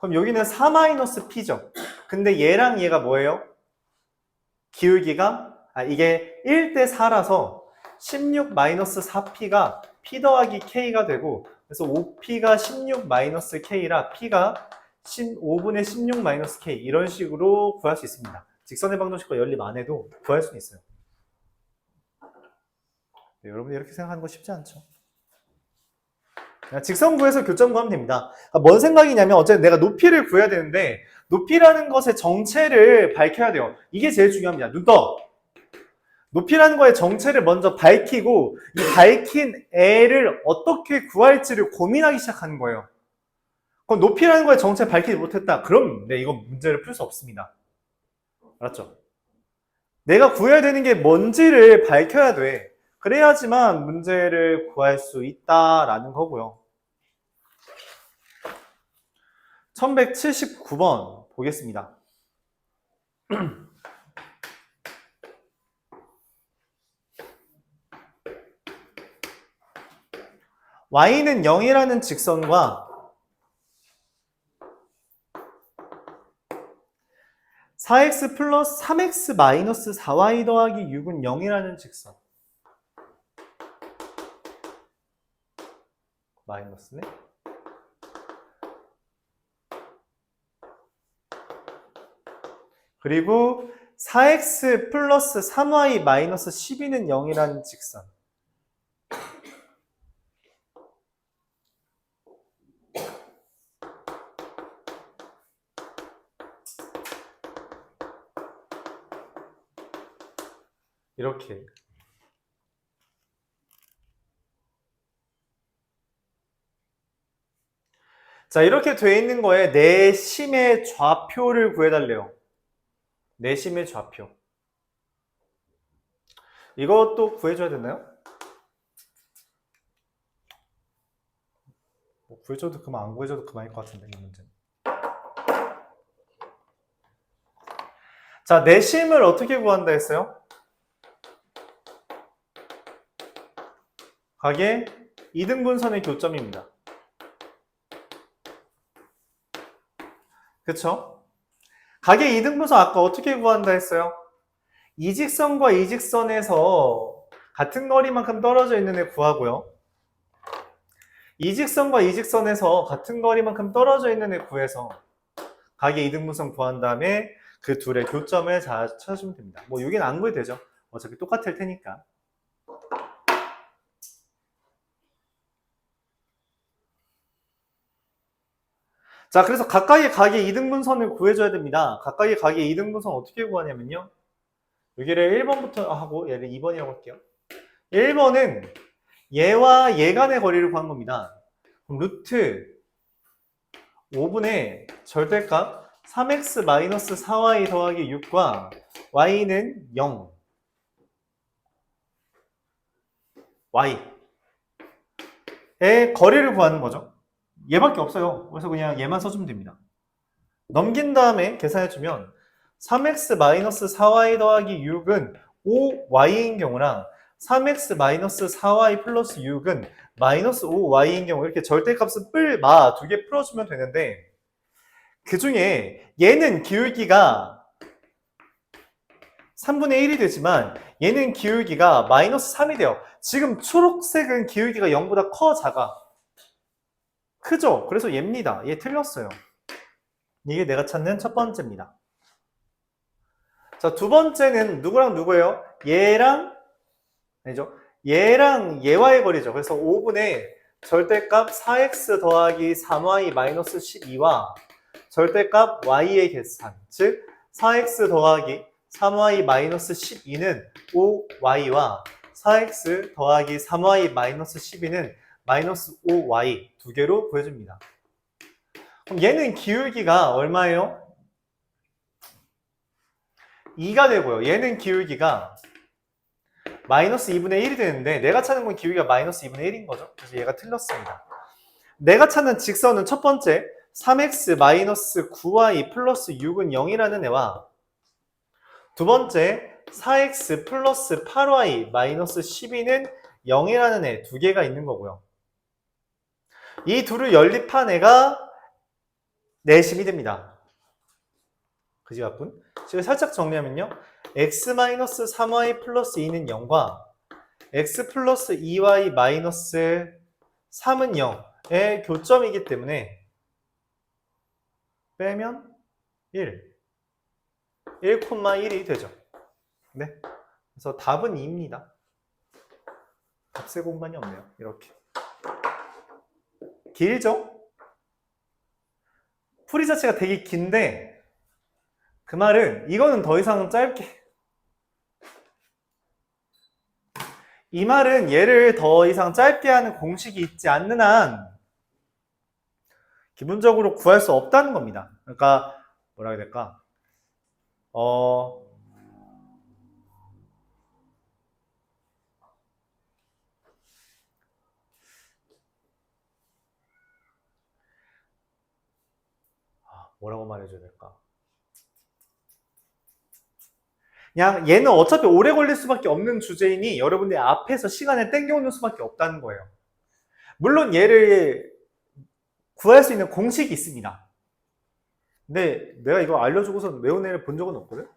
그럼 여기는 4-P죠. 근데 얘랑 얘가 뭐예요? 기울기가 이게 1대4라서 16-4P가 P 더하기 K가 되고, 그래서 5P가 16-K라 P가 5분의 16-K 이런 식으로 구할 수 있습니다. 직선의 방정식과 연립 안 해도 구할 수는 있어요. 네, 여러분이 이렇게 생각하는 거 쉽지 않죠? 직선 구해서 교점 구하면 됩니다. 뭔 생각이냐면 어쨌든 내가 높이를 구해야 되는데 높이라는 것의 정체를 밝혀야 돼요. 이게 제일 중요합니다. 눈 떠! 높이라는 거의 정체를 먼저 밝히고 이 밝힌 애를 어떻게 구할지를 고민하기 시작하는 거예요. 그럼 높이라는 거의 정체를 밝히지 못했다. 그럼 이건 문제를 풀 수 없습니다. 알았죠? 내가 구해야 되는 게 뭔지를 밝혀야 돼. 그래야지만 문제를 구할 수 있다라는 거고요. 1179번 보겠습니다. y는 0이라는 직선과 4x 플러스 3x 마이너스 4y 더하기 6은 0이라는 직선. 마이너스네. 그리고 4x 플러스 3y 마이너스 12는 0이라는 직선. 이렇게. 자, 이렇게 돼 있는 거에 내심의 좌표를 구해달래요. 내심의 좌표. 이것도 구해줘야 되나요? 구해줘도 그만, 안 구해줘도 그만일 것 같은데, 이 문제는. 자, 내심을 어떻게 구한다 했어요? 각의 이등분선의 교점입니다. 그쵸? 각의 이등분선 아까 어떻게 구한다 했어요? 이 직선과 이 직선에서 같은 거리만큼 떨어져 있는 애 구하고요. 이 직선과 이 직선에서 같은 거리만큼 떨어져 있는 애 구해서 각의 이등분선 구한 다음에 그 둘의 교점을 잘 찾으시면 됩니다. 뭐 여기는 안 구해도 되죠. 어차피 똑같을 테니까. 자, 그래서 각각의 각의 이등분선을 구해줘야 됩니다. 각각의 각의 이등분선 어떻게 구하냐면요. 여기를 1번부터 하고 얘를 2번이라고 할게요. 1번은 얘와 얘 간의 거리를 구한 겁니다. 그럼 루트 5분의 절대값 3x-4y 더하기 6과 y는 0. y의 거리를 구하는 거죠. 얘밖에 없어요. 그래서 그냥 얘만 써주면 됩니다. 넘긴 다음에 계산해주면 3x-4y 더하기 6은 5y인 경우랑 3x-4y 플러스 6은 마이너스 5y인 경우 이렇게 절대값을 뿔마 두 개 풀어주면 되는데 그 중에 얘는 기울기가 3분의 1이 되지만 얘는 기울기가 마이너스 3이 돼요. 지금 초록색은 기울기가 0보다 커 작아? 크죠? 그래서 얘입니다. 얘 틀렸어요. 이게 내가 찾는 첫 번째입니다. 자, 두 번째는 누구랑 누구예요? 얘랑 아니죠? 얘랑 얘와의 거리죠. 그래서 5분의 절대값 4x 더하기 3y 마이너스 12와 절대값 y의 계산, 즉 4x 더하기 3y 마이너스 12는 5y와 4x 더하기 3y 마이너스 12는 마이너스 5y 두 개로 구해줍니다. 그럼 얘는 기울기가 얼마예요? 2가 되고요. 얘는 기울기가 마이너스 2분의 1이 되는데 내가 찾는 건 기울기가 마이너스 2분의 1인 거죠. 그래서 얘가 틀렸습니다. 내가 찾는 직선은 첫 번째 3x 마이너스 9y 플러스 6은 0이라는 애와 두 번째 4x 플러스 8y 마이너스 12는 0이라는 애 두 개가 있는 거고요. 이 둘을 연립한 애가 내심이 됩니다. 그지 같군? 지금 살짝 정리하면요. x-3y 플러스 2는 0과 x 플러스 2y 마이너스 3은 0의 교점이기 때문에 빼면 1, 1,1이 되죠. 네. 그래서 답은 2입니다. 값의 공간이 없네요. 이렇게. 길죠? 풀이 자체가 되게 긴데 그 말은 이거는 더 이상 짧게 이 말은 얘를 더 이상 짧게 하는 공식이 있지 않는 한 기본적으로 구할 수 없다는 겁니다. 그러니까 뭐라 해야 될까? 뭐라고 말해줘야 될까? 그냥 얘는 어차피 오래 걸릴 수밖에 없는 주제이니 여러분들 앞에서 시간을 땡겨오는 수밖에 없다는 거예요. 물론 얘를 구할 수 있는 공식이 있습니다. 근데 내가 이거 알려주고서 외운 애를 본 적은 없거든?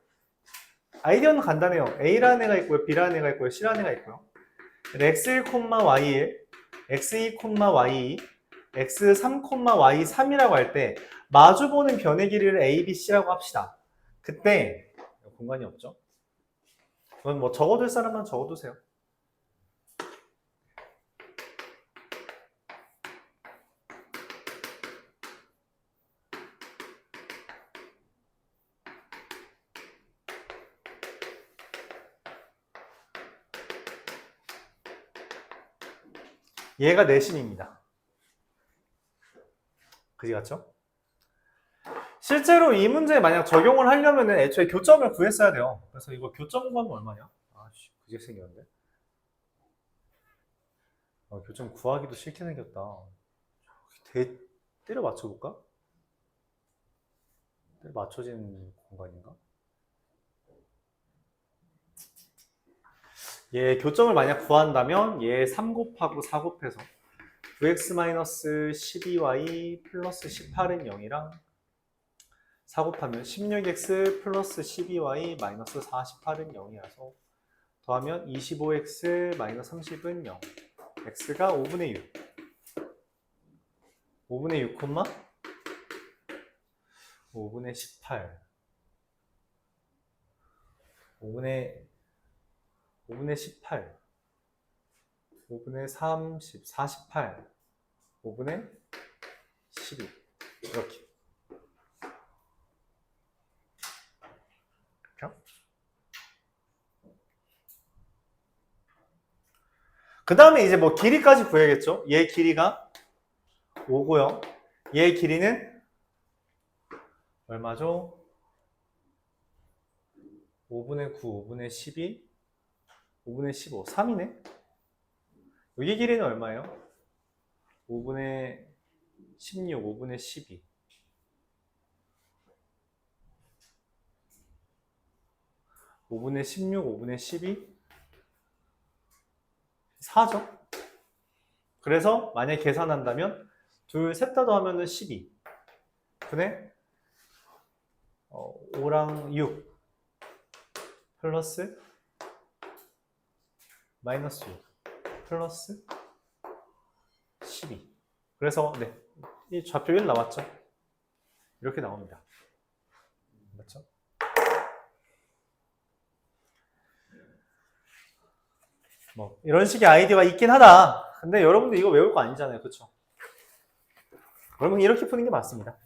아이디어는 간단해요. A라는 애가 있고요, B라는 애가 있고요, C라는 애가 있고요. x1, y1, x2, y2, x3, y3이라고 할 때 마주보는 변의 길이를 A, B, C라고 합시다. 그때 공간이 없죠? 그건 뭐 적어둘 사람만 적어두세요. 얘가 내심입니다. 그지 같죠? 실제로 이 문제에 만약 적용을 하려면 애초에 교점을 구했어야 돼요. 그래서 이거 교점 구하면 얼마냐? 아씨, 그게 생겼는데? 교점 구하기도 싫게 생겼다. 때려 맞춰볼까? 때려 맞춰진 공간인가? 얘 교점을 만약 구한다면 얘 3 곱하고 4 곱해서 9x-12y 플러스 18은 0이랑 4 곱하면 16x 플러스 12y 마이너스 48은 0이라서 더하면 25x 마이너스 30은 0 x가 5분의 6 5분의 6, 5분의 18 5분의 18 5분의 30, 48 5분의 12 이렇게 그 다음에 이제 뭐 길이까지 구해야겠죠. 얘 길이가 5고요. 얘 길이는 얼마죠? 5분의 9, 5분의 12, 5분의 15, 3이네? 여기 길이는 얼마예요? 5분의 16, 5분의 12. 5분의 16, 5분의 12, 4죠? 그래서 만약에 계산한다면 둘, 셋 다 더하면 12 분의 5랑 6 플러스 마이너스 6 플러스 12 그래서 네, 이 좌표 1 나왔죠? 이렇게 나옵니다. 맞죠? 뭐 이런 식의 아이디어가 있긴 하다. 근데 여러분들 이거 외울 거 아니잖아요. 그렇죠? 여러분 이렇게 푸는 게 맞습니다.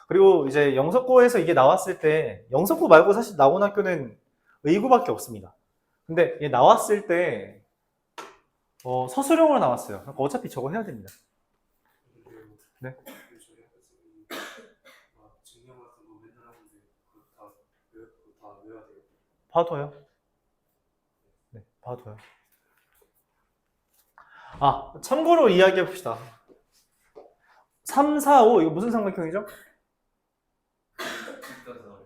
그리고 이제 영석고에서 이게 나왔을 때 영석고 말고 사실 나온 학교는 의구밖에 없습니다. 근데 얘 나왔을 때 서술형으로 나왔어요. 그러니까 어차피 저거 해야 됩니다. 네. 증명 같은 거 맨날 하는데 그거 다 외워야 돼요. 봐둬요. 네, 봐둬요. 아, 참고로 이야기해 봅시다. 3, 4, 5 이거 무슨 삼각형이죠?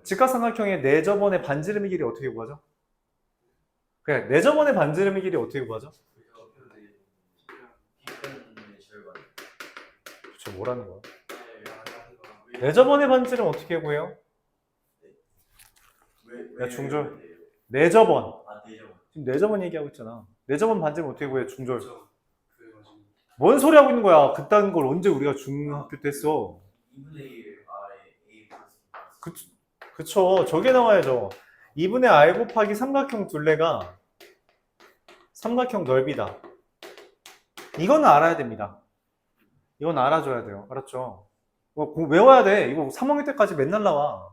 직각삼각형의 내저번의 반지름의 길이 어떻게 구하죠? 그래, 내저번의 반지름의 길이 어떻게 구하죠? 저 뭐라는 거야? 내저번의 반지름 어떻게 구해요? 야, 중절. 내저번. 지금 내저번 얘기하고 있잖아. 내저번 반지름 어떻게 구해? 중절. 그래가지고 뭔 소리 하고 있는 거야? 그딴 걸 언제 우리가 중학교 때 했어? 2분의 1 아래 A 플러스 그쵸. 저게 나와야죠. 2분의 r 곱하기 삼각형 둘레가 삼각형 넓이다. 이거는 알아야 됩니다. 이건 알아줘야 돼요. 알았죠? 이거 외워야 돼. 이거 3학년 때까지 맨날 나와.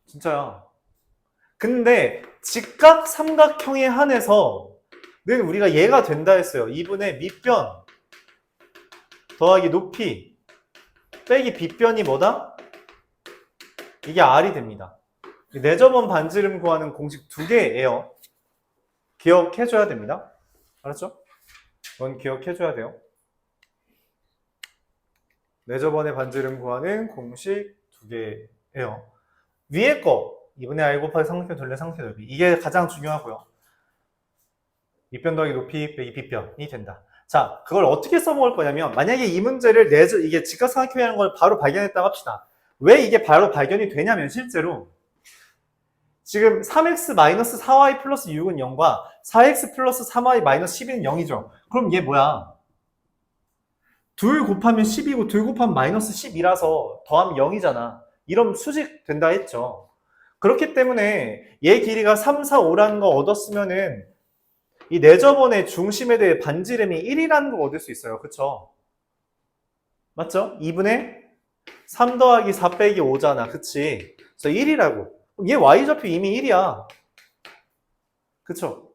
진짜야. 근데 직각 삼각형에 한해서 는 우리가 얘가 된다 했어요. 2분의 밑변 더하기 높이 빼기 빗변이 뭐다? 이게 r이 됩니다. 내저번 반지름 구하는 공식 2개예요. 기억해줘야 됩니다. 알았죠? 이건 기억해줘야 돼요. 내저번의 반지름 구하는 공식 2개예요. 위에 거 2분의 r 곱하기 삼각형 둘레 삼각형 넓이 이게 가장 중요하고요. 밑변 더하기 높이 빼기 빗변이 된다. 자, 그걸 어떻게 써먹을 거냐면 만약에 이 문제를 이게 직각삼각형이라는 걸 바로 발견했다고 합시다. 왜 이게 바로 발견이 되냐면 실제로 지금 3x-4y 플러스 6은 0과 4x 플러스 3y 마이너스 12는 0이죠. 그럼 얘 뭐야? 2 곱하면 10이고 2 곱하면 마이너스 10이라서 더하면 0이잖아. 이러면 수직 된다 했죠. 그렇기 때문에 얘 길이가 3, 4, 5라는 거 얻었으면은 이 내저번의 중심에 대해 반지름이 1이라는 거 얻을 수 있어요. 그쵸? 맞죠? 2분의 3 더하기 4 빼기 5잖아. 그치? 그래서 1이라고. 그럼 얘 y좌표 이미 1이야. 그쵸?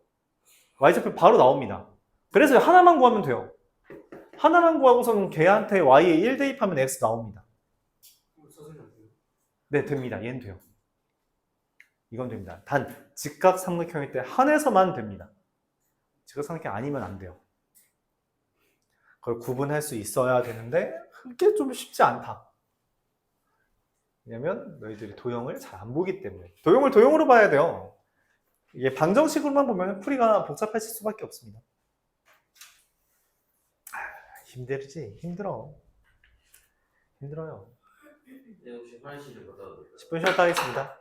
y좌표 바로 나옵니다. 그래서 하나만 구하면 돼요. 하나만 구하고서는 걔한테 y에 1 대입하면 x 나옵니다. 써주면 안 돼요? 네, 됩니다. 얘는 돼요. 이건 됩니다. 단 직각삼각형일 때 한해서만 됩니다. 직각삼각형 아니면 안 돼요. 그걸 구분할 수 있어야 되는데 그게 좀 쉽지 않다. 왜냐면 너희들이 도형을 잘 안 보기 때문에. 도형을 도형으로 봐야 돼요. 이게 방정식으로만 보면 풀이가 복잡해질 수밖에 없습니다. 힘들지? 힘들어. 힘들어요. 네, 혹시 화장실 좀 갔다 와도 될까요? 10분 쉬었다 하겠습니다.